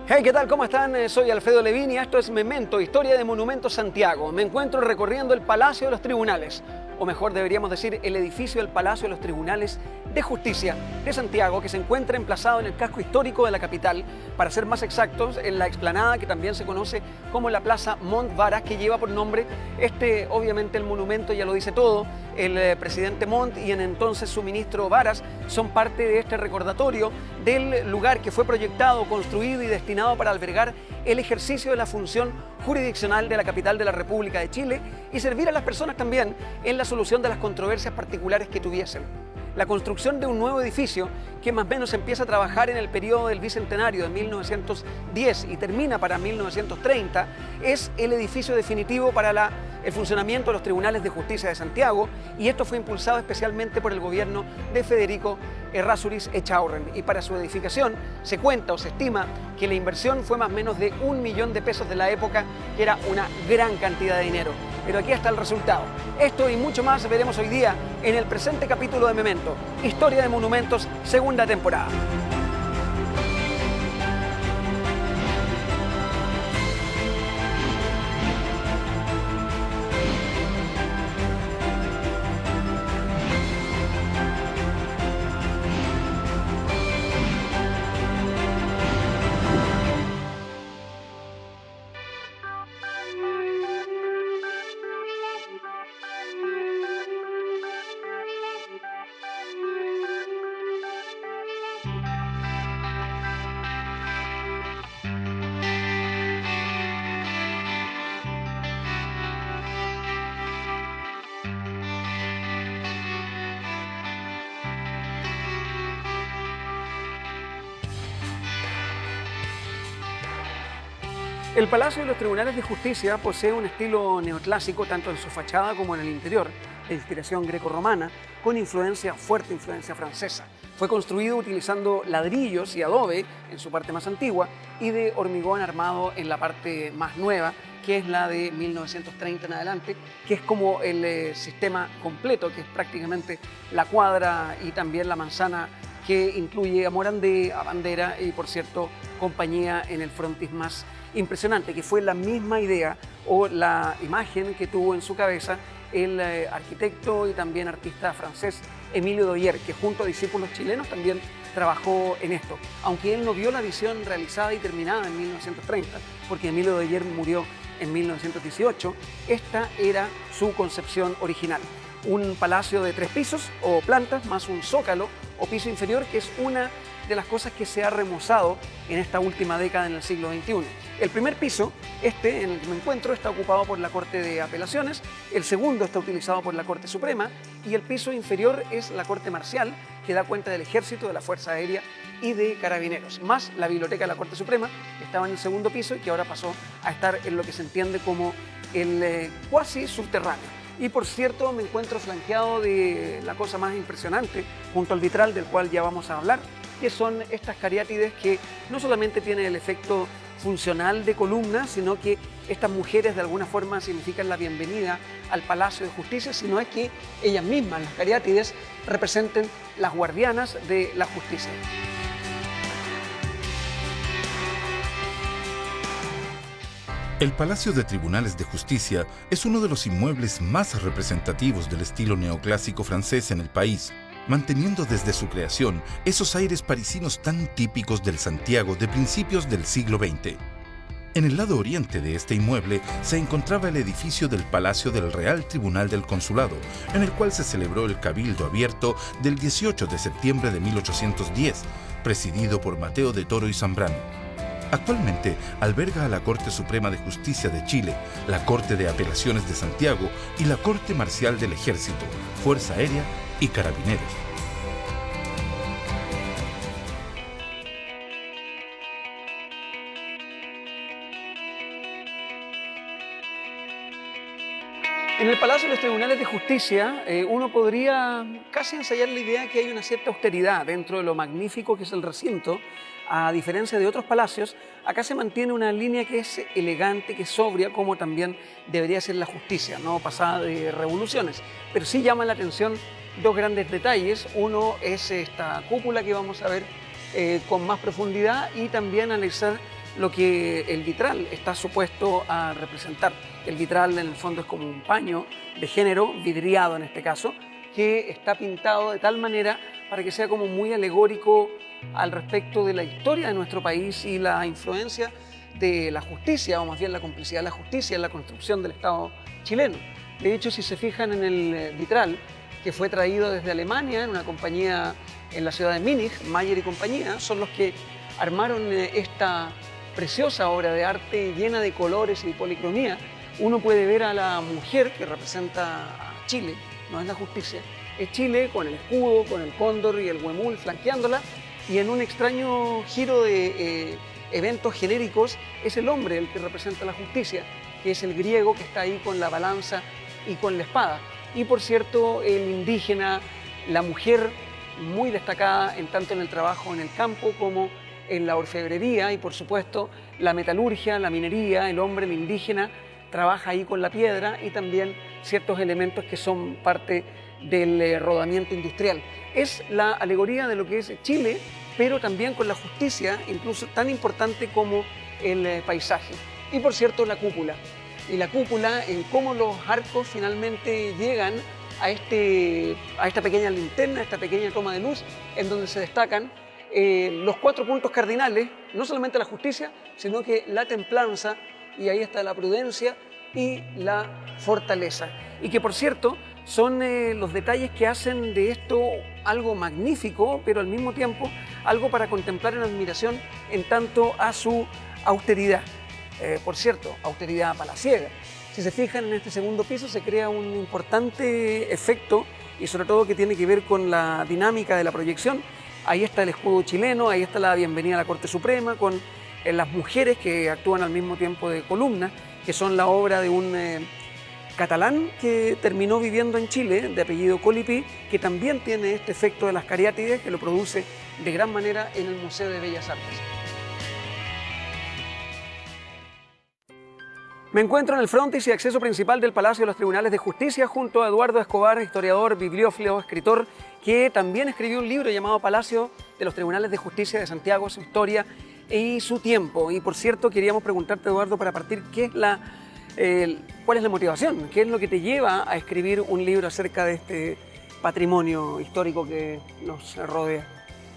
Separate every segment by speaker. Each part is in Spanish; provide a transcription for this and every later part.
Speaker 1: Hey, ¿qué tal? ¿Cómo están? Soy Alfredo Levín y esto es Memento, Historia de Monumentos Santiago. Me encuentro recorriendo el Palacio de los Tribunales, o mejor deberíamos decir, el edificio del Palacio de los Tribunales de Justicia de Santiago, que se encuentra emplazado en el casco histórico de la capital, para ser más exactos, en la explanada que también se conoce como la Plaza Montt Varas, que lleva por nombre obviamente el monumento ya lo dice todo. El presidente Montt y en entonces su ministro Varas son parte de este recordatorio del lugar que fue proyectado, construido y destinado para albergar el ejercicio de la función jurisdiccional de la capital de la República de Chile y servir a las personas también en la solución de las controversias particulares que tuviesen. La construcción de un nuevo edificio que más o menos empieza a trabajar en el periodo del Bicentenario de 1910 y termina para 1930 es el edificio definitivo para el funcionamiento de los Tribunales de Justicia de Santiago, y esto fue impulsado especialmente por el gobierno de Federico Errázuriz Echaurren, y para su edificación se cuenta o se estima que la inversión fue más o menos de 1 millón de pesos de la época, que era una gran cantidad de dinero. Pero aquí está el resultado. Esto y mucho más veremos hoy día en el presente capítulo de Memento, Historia de Monumentos, segunda temporada. El Palacio de los Tribunales de Justicia posee un estilo neoclásico tanto en su fachada como en el interior, de inspiración grecorromana, con fuerte influencia francesa. Fue construido utilizando ladrillos y adobe en su parte más antigua y de hormigón armado en la parte más nueva, que es la de 1930 en adelante, que es como el sistema completo, que es prácticamente la cuadra y también la manzana, que incluye a Morandé, a Bandera y, por cierto, compañía en el frontis más impresionante, que fue la misma idea o la imagen que tuvo en su cabeza el arquitecto y también artista francés Emilio Doyer, que junto a discípulos chilenos también trabajó en esto, aunque él no vio la visión realizada y terminada en 1930, porque Emilio Doyer murió en 1918. Esta era su concepción original: un palacio de 3 pisos o plantas más un zócalo o piso inferior, que es una de las cosas que se ha remozado en esta última década en el siglo XXI. El primer piso, en el que me encuentro, está ocupado por la Corte de Apelaciones, el segundo está utilizado por la Corte Suprema y el piso inferior es la Corte Marcial, que da cuenta del Ejército, de la Fuerza Aérea y de Carabineros, más la Biblioteca de la Corte Suprema, que estaba en el segundo piso y que ahora pasó a estar en lo que se entiende como el cuasi subterráneo. Y por cierto, me encuentro flanqueado de la cosa más impresionante, junto al vitral del cual ya vamos a hablar, que son estas cariátides que no solamente tienen el efecto funcional de columna, sino que estas mujeres de alguna forma significan la bienvenida al Palacio de Justicia, sino es que ellas mismas, las cariátides, representen las guardianas de la justicia.
Speaker 2: El Palacio de Tribunales de Justicia es uno de los inmuebles más representativos del estilo neoclásico francés en el país, manteniendo desde su creación esos aires parisinos tan típicos del Santiago de principios del siglo XX. En el lado oriente de este inmueble se encontraba el edificio del Palacio del Real Tribunal del Consulado, en el cual se celebró el Cabildo Abierto del 18 de septiembre de 1810, presidido por Mateo de Toro y Zambrano. Actualmente alberga a la Corte Suprema de Justicia de Chile, la Corte de Apelaciones de Santiago y la Corte Marcial del Ejército, Fuerza Aérea y Carabineros.
Speaker 1: En el Palacio de los Tribunales de Justicia uno podría casi ensayar la idea que hay una cierta austeridad dentro de lo magnífico que es el recinto. A diferencia de otros palacios, acá se mantiene una línea que es elegante, que es sobria, como también debería ser la justicia, no pasada de revoluciones. Pero sí llama la atención 2 grandes detalles. Uno es esta cúpula que vamos a ver con más profundidad, y también analizar lo que el vitral está supuesto a representar. El vitral en el fondo es como un paño de género, vidriado en este caso, que está pintado de tal manera para que sea como muy alegórico al respecto de la historia de nuestro país y la influencia de la justicia, o más bien la complicidad de la justicia en la construcción del Estado chileno. De hecho, si se fijan en el vitral, que fue traído desde Alemania en una compañía en la ciudad de Múnich, Mayer y compañía, son los que armaron esta preciosa obra de arte llena de colores y de policromía. Uno puede ver a la mujer que representa a Chile, no es la justicia, es Chile con el escudo, con el cóndor y el huemul flanqueándola, y en un extraño giro de eventos genéricos es el hombre el que representa la justicia, que es el griego que está ahí con la balanza y con la espada. Y por cierto, el indígena, la mujer muy destacada tanto en el trabajo en el campo como en la orfebrería, y por supuesto la metalurgia, la minería, el hombre, el indígena, trabaja ahí con la piedra y también ciertos elementos que son parte del rodamiento industrial. Es la alegoría de lo que es Chile, pero también con la justicia, incluso tan importante como el paisaje. Y por cierto, la cúpula. Y la cúpula, en cómo los arcos finalmente llegan a esta pequeña linterna, a esta pequeña toma de luz, en donde se destacan los 4 puntos cardinales, no solamente la justicia, sino que la templanza, y ahí está la prudencia y la fortaleza. Y que por cierto, son los detalles que hacen de esto algo magnífico, pero al mismo tiempo algo para contemplar en admiración en tanto a su austeridad. Por cierto, austeridad palaciega. Si se fijan, en este segundo piso se crea un importante efecto y sobre todo que tiene que ver con la dinámica de la proyección. Ahí está el escudo chileno, ahí está la bienvenida a la Corte Suprema con las mujeres que actúan al mismo tiempo de columna, que son la obra de un catalán que terminó viviendo en Chile, de apellido Colipí, que también tiene este efecto de las cariátides, que lo produce de gran manera en el Museo de Bellas Artes. Me encuentro en el frontis y acceso principal del Palacio de los Tribunales de Justicia junto a Eduardo Escobar, historiador, bibliófilo, escritor, que también escribió un libro llamado Palacio de los Tribunales de Justicia de Santiago, su historia y su tiempo. Y por cierto, queríamos preguntarte, Eduardo, para partir, ¿cuál es la motivación? ¿Qué es lo que te lleva a escribir un libro acerca de este patrimonio histórico que nos rodea?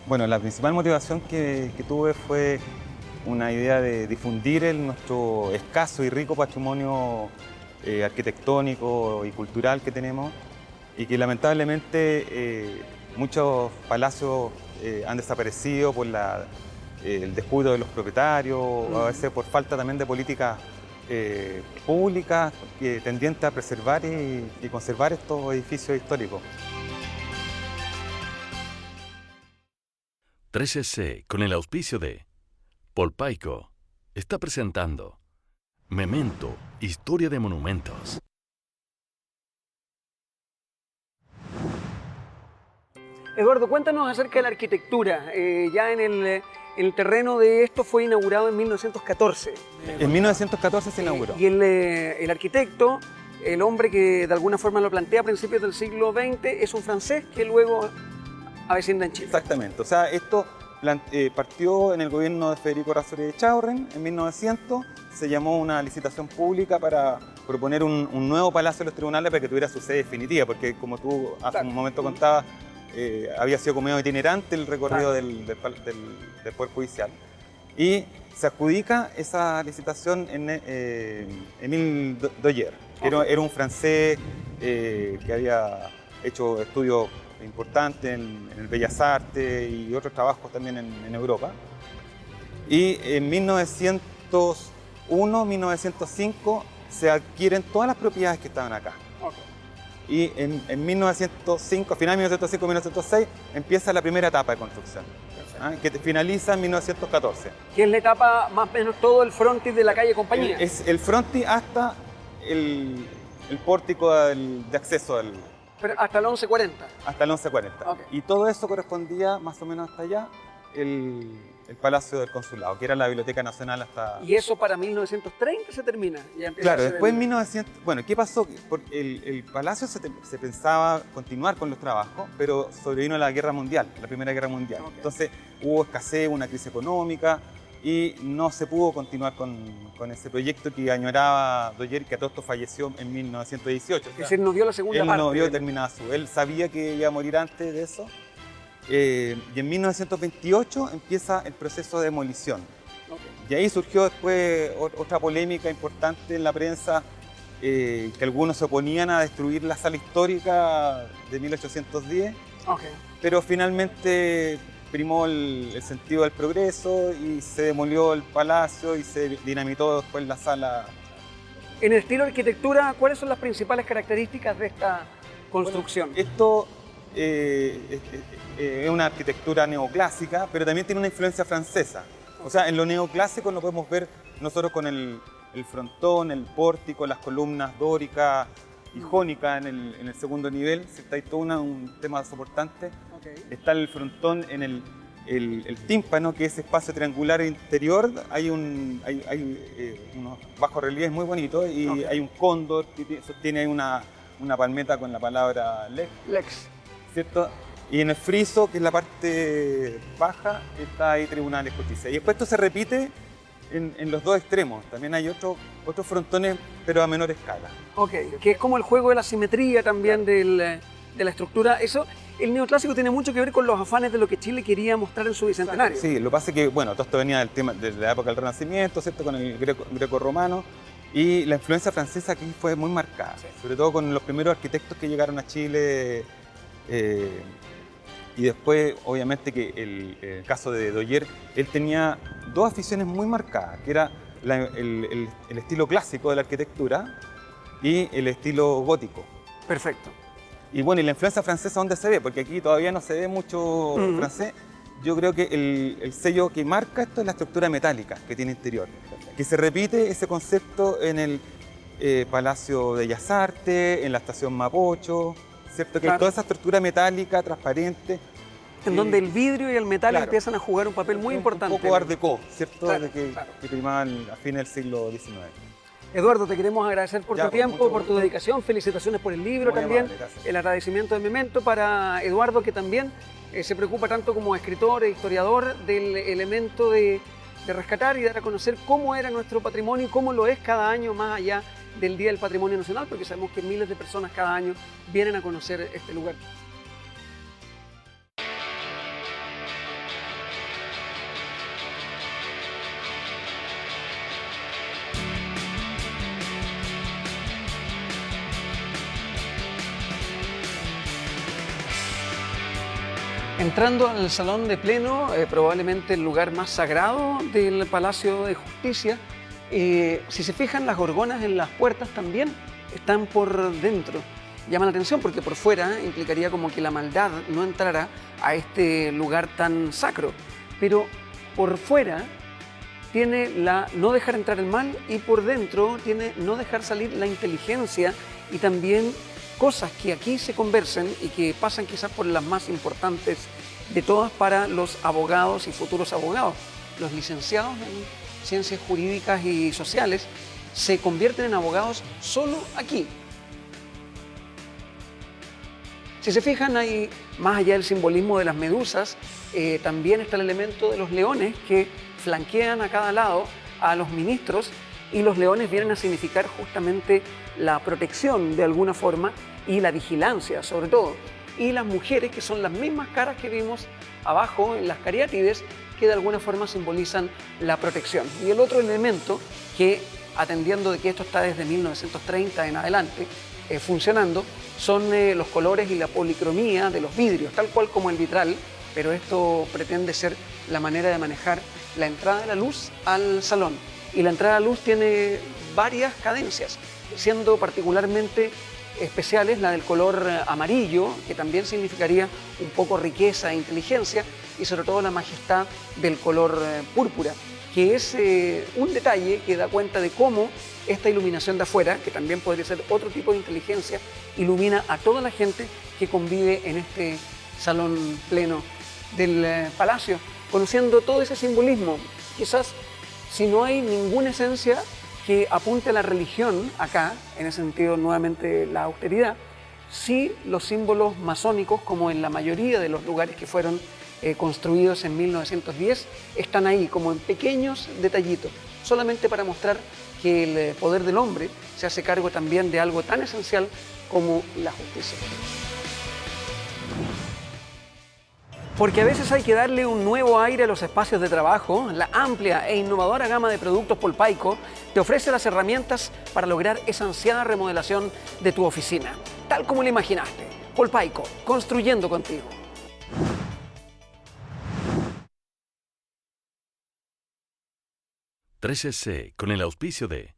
Speaker 3: Bueno, la principal motivación que tuve fue una idea de difundir nuestro escaso y rico patrimonio arquitectónico y cultural que tenemos, y que lamentablemente muchos palacios han desaparecido por el descuido de los propietarios, a veces por falta también de políticas públicas tendientes a preservar y conservar estos edificios históricos.
Speaker 4: 13C, con el auspicio de Polpaico, está presentando Memento, Historia de Monumentos.
Speaker 1: Eduardo, cuéntanos acerca de la arquitectura. Ya en el terreno de esto fue inaugurado en 1914.
Speaker 3: En 1914 se inauguró.
Speaker 1: Y el arquitecto, el hombre que de alguna forma lo plantea a principios del siglo XX, es un francés que luego avecinda en Chile.
Speaker 3: Exactamente. O sea, esto partió en el gobierno de Federico Errázuriz de Echaurren en 1900. Se llamó una licitación pública para proponer un nuevo Palacio de los Tribunales para que tuviera su sede definitiva, porque como tú hace un momento contabas, había sido como medio itinerante el recorrido del Poder Judicial. Y se adjudica esa licitación en Émile Doyer, que era un francés que había hecho estudios importantes en el Bellas Artes y otros trabajos también en Europa. Y en 1901, 1905 se adquieren todas las propiedades que estaban acá. Y en 1905, a finales de 1905, 1906, empieza la primera etapa de construcción, que finaliza en 1914.
Speaker 1: Que es la etapa, más o menos, todo el frontis de la calle Compañía.
Speaker 3: Es el frontis hasta el pórtico de acceso al...
Speaker 1: Pero hasta el 1140.
Speaker 3: Hasta el 1140. Okay. Y todo eso correspondía más o menos hasta allá, el Palacio del Consulado, que era la Biblioteca Nacional hasta...
Speaker 1: Y eso para 1930 se termina.
Speaker 3: Claro, después en 1900... Bueno, ¿qué pasó? Porque el Palacio se pensaba continuar con los trabajos, pero sobrevino la Guerra Mundial, la Primera Guerra Mundial. Okay. Entonces hubo escasez, una crisis económica, y no se pudo continuar con ese proyecto que añoraba Doyer, que a todo esto falleció en 1918.
Speaker 1: Es decir, nos dio la segunda
Speaker 3: él
Speaker 1: parte.
Speaker 3: no vio terminada él sabía que iba a morir antes de eso, y en 1928 empieza el proceso de demolición. Y ahí surgió después otra polémica importante en la prensa, que algunos se oponían a destruir la sala histórica de 1810, pero finalmente primó el sentido del progreso y se demolió el palacio y se dinamitó después la sala.
Speaker 1: En el estilo de arquitectura, ¿cuáles son las principales características de esta construcción?
Speaker 3: Bueno, esto es una arquitectura neoclásica, pero también tiene una influencia francesa. O sea, en lo neoclásico lo podemos ver nosotros con el frontón, el pórtico, las columnas dóricas y jónicas en el segundo nivel. Está ahí todo un tema soportante. Está el frontón en el tímpano, que es ese espacio triangular interior. Hay unos bajorrelieves muy bonitos y hay un cóndor que sostiene ahí una palmeta con la palabra Lex. ¿Cierto? Y en el friso, que es la parte baja, está ahí Tribunal de Justicia. Y después esto se repite en los dos extremos. También hay otros frontones, pero a menor escala.
Speaker 1: Que es como el juego de la simetría también, claro, de la estructura. Eso, el neoclásico tiene mucho que ver con los afanes de lo que Chile quería mostrar en su bicentenario.
Speaker 3: Sí, lo que pasa es que, bueno, todo esto venía del tema de la época del Renacimiento, ¿cierto? Con el greco-romano. Y la influencia francesa aquí fue muy marcada, sobre todo con los primeros arquitectos que llegaron a Chile. Y después, obviamente, que el caso de Doyer, él tenía dos aficiones muy marcadas, que era el estilo clásico de la arquitectura y el estilo gótico.
Speaker 1: Perfecto.
Speaker 3: Y bueno, ¿y la influencia francesa dónde se ve? Porque aquí todavía no se ve mucho francés. Yo creo que el sello que marca esto es la estructura metálica que tiene interior. Que se repite ese concepto en el Palacio de Bellas Artes, en la estación Mapocho, ¿cierto? Que hay toda esa estructura metálica, transparente.
Speaker 1: En donde el vidrio y el metal empiezan a jugar un papel muy importante.
Speaker 3: Un poco art déco, ¿cierto? Que primaban a fines del siglo XIX.
Speaker 1: Eduardo, te queremos agradecer por tu tiempo, por tu dedicación. Felicitaciones por el libro también. El agradecimiento de Memento para Eduardo, que también se preocupa tanto como escritor e historiador del elemento de rescatar y dar a conocer cómo era nuestro patrimonio y cómo lo es cada año más allá del Día del Patrimonio Nacional, porque sabemos que miles de personas cada año vienen a conocer este lugar. Entrando al Salón de Pleno, probablemente el lugar más sagrado del Palacio de Justicia, si se fijan, las gorgonas en las puertas también están por dentro. Llama la atención porque por fuera implicaría como que la maldad no entrara a este lugar tan sacro, pero por fuera tiene la no dejar entrar el mal y por dentro tiene no dejar salir la inteligencia y también cosas que aquí se conversan y que pasan quizás por las más importantes de todas para los abogados y futuros abogados. Los licenciados en ciencias jurídicas y sociales se convierten en abogados solo aquí. Si se fijan, ahí, más allá del simbolismo de las medusas, también está el elemento de los leones que flanquean a cada lado a los ministros, y los leones vienen a significar justamente la protección de alguna forma y la vigilancia sobre todo. Y las mujeres, que son las mismas caras que vimos abajo en las cariátides, que de alguna forma simbolizan la protección. Y el otro elemento que, atendiendo de que esto está desde 1930 en adelante funcionando, son los colores y la policromía de los vidrios, tal cual como el vitral, pero esto pretende ser la manera de manejar la entrada de la luz al salón. Y la entrada de la luz tiene varias cadencias, siendo particularmente especiales la del color amarillo, que también significaría un poco riqueza e inteligencia, y sobre todo la majestad del color púrpura, que es un detalle que da cuenta de cómo esta iluminación de afuera, que también podría ser otro tipo de inteligencia, ilumina a toda la gente que convive en este salón pleno del palacio, conociendo todo ese simbolismo. Quizás si no hay ninguna esencia que apunte a la religión acá, en ese sentido nuevamente la austeridad, sí los símbolos masónicos, como en la mayoría de los lugares que fueron construidos en 1910, están ahí como en pequeños detallitos, solamente para mostrar que el poder del hombre se hace cargo también de algo tan esencial como la justicia. Porque a veces hay que darle un nuevo aire a los espacios de trabajo, la amplia e innovadora gama de productos Polpaico te ofrece las herramientas para lograr esa ansiada remodelación de tu oficina, tal como lo imaginaste. Polpaico, construyendo contigo.
Speaker 4: 13C, con el auspicio de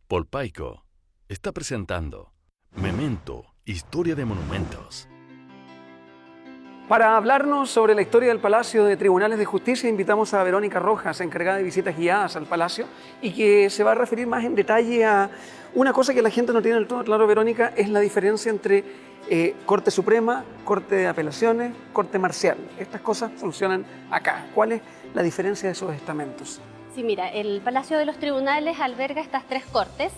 Speaker 4: Polpaico, está presentando Memento, Historia de Monumentos.
Speaker 1: Para hablarnos sobre la historia del Palacio de Tribunales de Justicia, invitamos a Verónica Rojas, encargada de visitas guiadas al Palacio, y que se va a referir más en detalle a una cosa que la gente no tiene del todo claro, Verónica, es la diferencia entre Corte Suprema, Corte de Apelaciones, Corte Marcial. Estas cosas funcionan acá. ¿Cuál es la diferencia de esos estamentos?
Speaker 5: Sí, mira, el Palacio de los Tribunales alberga estas tres cortes.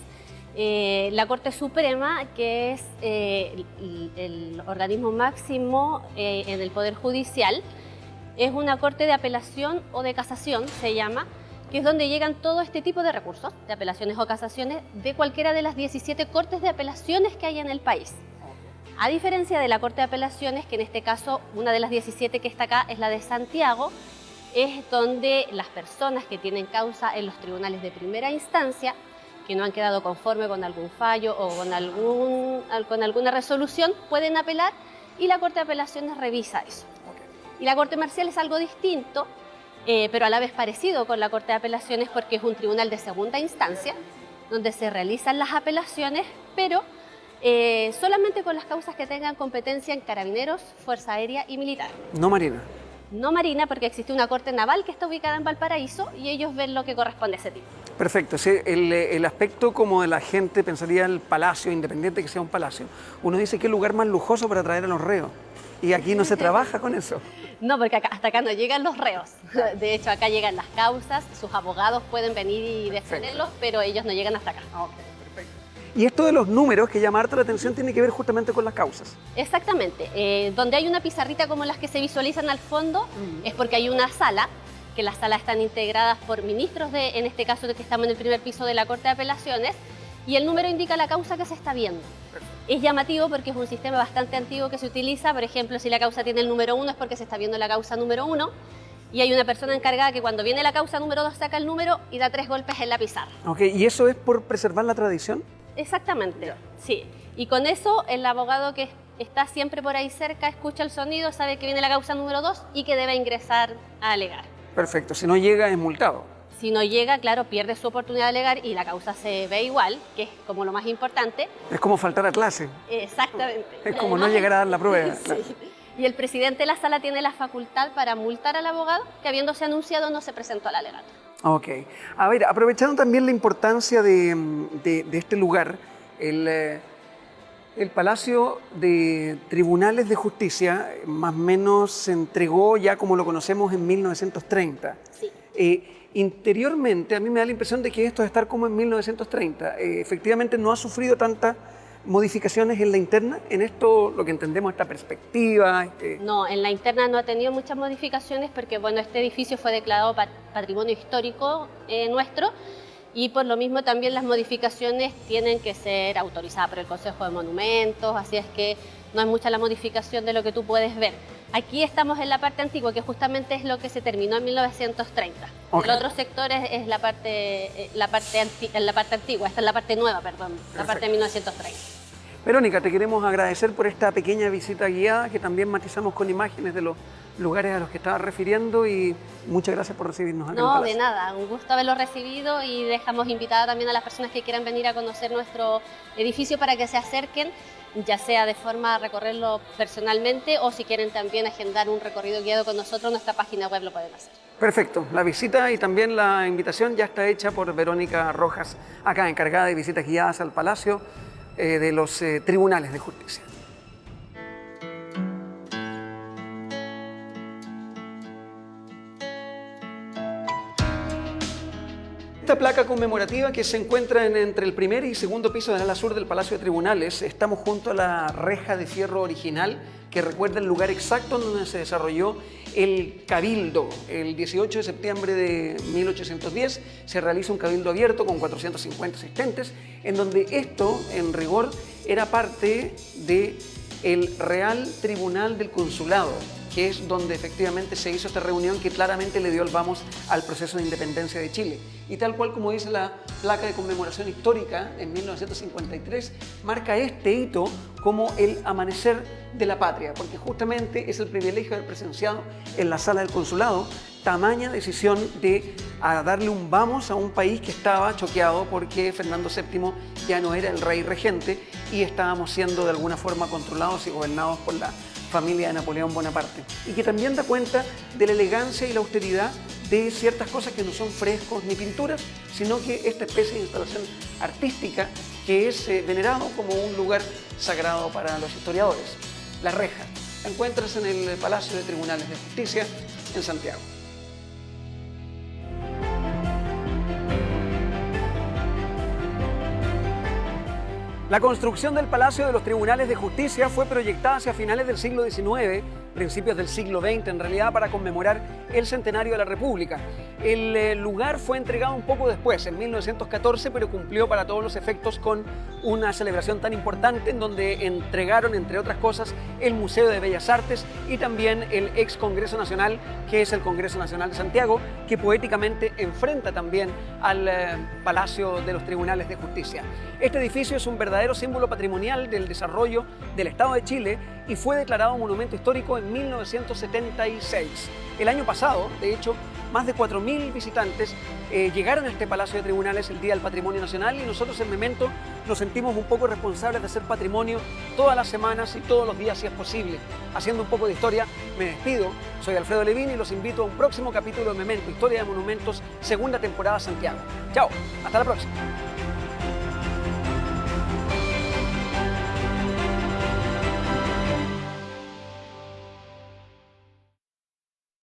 Speaker 5: La Corte Suprema, que es el organismo máximo en el Poder Judicial, es una corte de apelación o de casación, se llama, que es donde llegan todo este tipo de recursos, de apelaciones o casaciones, de cualquiera de las 17 cortes de apelaciones que hay en el país. A diferencia de la Corte de Apelaciones, que en este caso una de las 17 que está acá es la de Santiago, es donde las personas que tienen causa en los tribunales de primera instancia, que no han quedado conforme con algún fallo o con alguna resolución, pueden apelar y la Corte de Apelaciones revisa eso. Y la Corte Marcial es algo distinto, pero a la vez parecido con la Corte de Apelaciones porque es un tribunal de segunda instancia, donde se realizan las apelaciones, pero solamente con las causas que tengan competencia en Carabineros, Fuerza Aérea y Militar.
Speaker 1: No Marina.
Speaker 5: No Marina, porque existe una corte naval que está ubicada en Valparaíso y ellos ven lo que corresponde a ese tipo.
Speaker 1: Perfecto. Sí, el aspecto como de la gente pensaría el palacio, independiente que sea un palacio. Uno dice que es el lugar más lujoso para traer a los reos. Y aquí no se trabaja con eso.
Speaker 5: No, porque hasta acá no llegan los reos. De hecho, acá llegan las causas, sus abogados pueden venir y defenderlos, pero ellos no llegan hasta acá.
Speaker 1: Y esto de los números que llama harta la atención tiene que ver justamente con las causas.
Speaker 5: Exactamente. Donde hay una pizarrita como las que se visualizan al fondo, es porque hay una sala, que las salas están integradas por ministros, en este caso de que estamos en el primer piso de la Corte de Apelaciones, y el número indica la causa que se está viendo. Es llamativo porque es un sistema bastante antiguo que se utiliza. Por ejemplo, si la causa tiene el número 1 es porque se está viendo la causa número 1, y hay una persona encargada que cuando viene la causa número 2 saca el número y da 3 golpes en la pizarra.
Speaker 1: ¿Y eso es por preservar la tradición?
Speaker 5: Exactamente, sí. Y con eso el abogado que está siempre por ahí cerca escucha el sonido, sabe que viene la causa número 2 y que debe ingresar a alegar.
Speaker 1: Perfecto, si no llega es multado.
Speaker 5: Si no llega, claro, pierde su oportunidad de alegar y la causa se ve igual, que es como lo más importante.
Speaker 1: Es como faltar a clase.
Speaker 5: Exactamente.
Speaker 1: Es como no llegar a dar la prueba.
Speaker 5: Sí. Y el presidente de la sala tiene la facultad para multar al abogado que, habiéndose anunciado, no se presentó al alegato.
Speaker 1: Ok. A ver, aprovechando también la importancia de este lugar, el Palacio de Tribunales de Justicia más o menos se entregó ya como lo conocemos en 1930.
Speaker 5: Sí.
Speaker 1: Interiormente, a mí me da la impresión de que esto es estar como en 1930. Efectivamente no ha sufrido tantas modificaciones en la interna, en esto lo que entendemos, esta perspectiva.
Speaker 5: No, en la interna no ha tenido muchas modificaciones porque bueno, este edificio fue declarado patrimonio histórico nuestro y por lo mismo también las modificaciones tienen que ser autorizadas por el Consejo de Monumentos, así es que no es mucha la modificación de lo que tú puedes ver. Aquí estamos en la parte antigua, que justamente es lo que se terminó en 1930. Okay. El otro sector es la parte antigua, esta es la parte nueva, perdón, perfecto. La parte de 1930.
Speaker 1: Verónica, te queremos agradecer por esta pequeña visita guiada que también matizamos con imágenes de los lugares a los que estabas refiriendo y muchas gracias por recibirnos acá.
Speaker 5: No, de nada, un gusto haberlo recibido y dejamos invitada también a las personas que quieran venir a conocer nuestro edificio para que se acerquen, ya sea de forma a recorrerlo personalmente o si quieren también agendar un recorrido guiado con nosotros, nuestra página web lo pueden hacer.
Speaker 1: Perfecto, la visita y también la invitación ya está hecha por Verónica Rojas, acá encargada de visitas guiadas al Palacio de los Tribunales de Justicia. esta placa conmemorativa que se encuentra entre el primer y segundo piso del ala sur del Palacio de Tribunales, estamos junto a la reja de fierro original que recuerda el lugar exacto donde se desarrolló el Cabildo. El 18 de septiembre de 1810 se realiza un cabildo abierto con 450 asistentes, en donde esto, en rigor, era parte del Real Tribunal del Consulado, que es donde efectivamente se hizo esta reunión que claramente le dio el vamos al proceso de independencia de Chile. Y tal cual como dice la placa de conmemoración histórica, en 1953, marca este hito como el amanecer de la patria, porque justamente es el privilegio de haber presenciado en la sala del consulado tamaña decisión de darle un vamos a un país que estaba choqueado porque Fernando VII ya no era el rey regente y estábamos siendo de alguna forma controlados y gobernados por la familia de Napoleón Bonaparte, y que también da cuenta de la elegancia y la austeridad de ciertas cosas que no son frescos ni pinturas, sino que esta especie de instalación artística que es venerado como un lugar sagrado para los historiadores. La reja la encuentras en el Palacio de Tribunales de Justicia en Santiago. La construcción del Palacio de los Tribunales de Justicia fue proyectada hacia finales del siglo XIX, principios del siglo XX en realidad, para conmemorar el centenario de la República. El lugar fue entregado un poco después, en 1914, pero cumplió para todos los efectos con una celebración tan importante en donde entregaron, entre otras cosas, el Museo de Bellas Artes y también el ex Congreso Nacional, que es el Congreso Nacional de Santiago, que poéticamente enfrenta también al Palacio de los Tribunales de Justicia. Este edificio es un verdadero símbolo patrimonial del desarrollo del Estado de Chile y fue declarado monumento histórico en 1976. El año pasado, de hecho, más de 4.000 visitantes llegaron a este Palacio de Tribunales el Día del Patrimonio Nacional, y nosotros en Memento nos sentimos un poco responsables de hacer patrimonio todas las semanas y todos los días si es posible. Haciendo un poco de historia, me despido. Soy Alfredo Levín y los invito a un próximo capítulo de Memento, Historia de Monumentos, segunda temporada Santiago. Chao, hasta la próxima.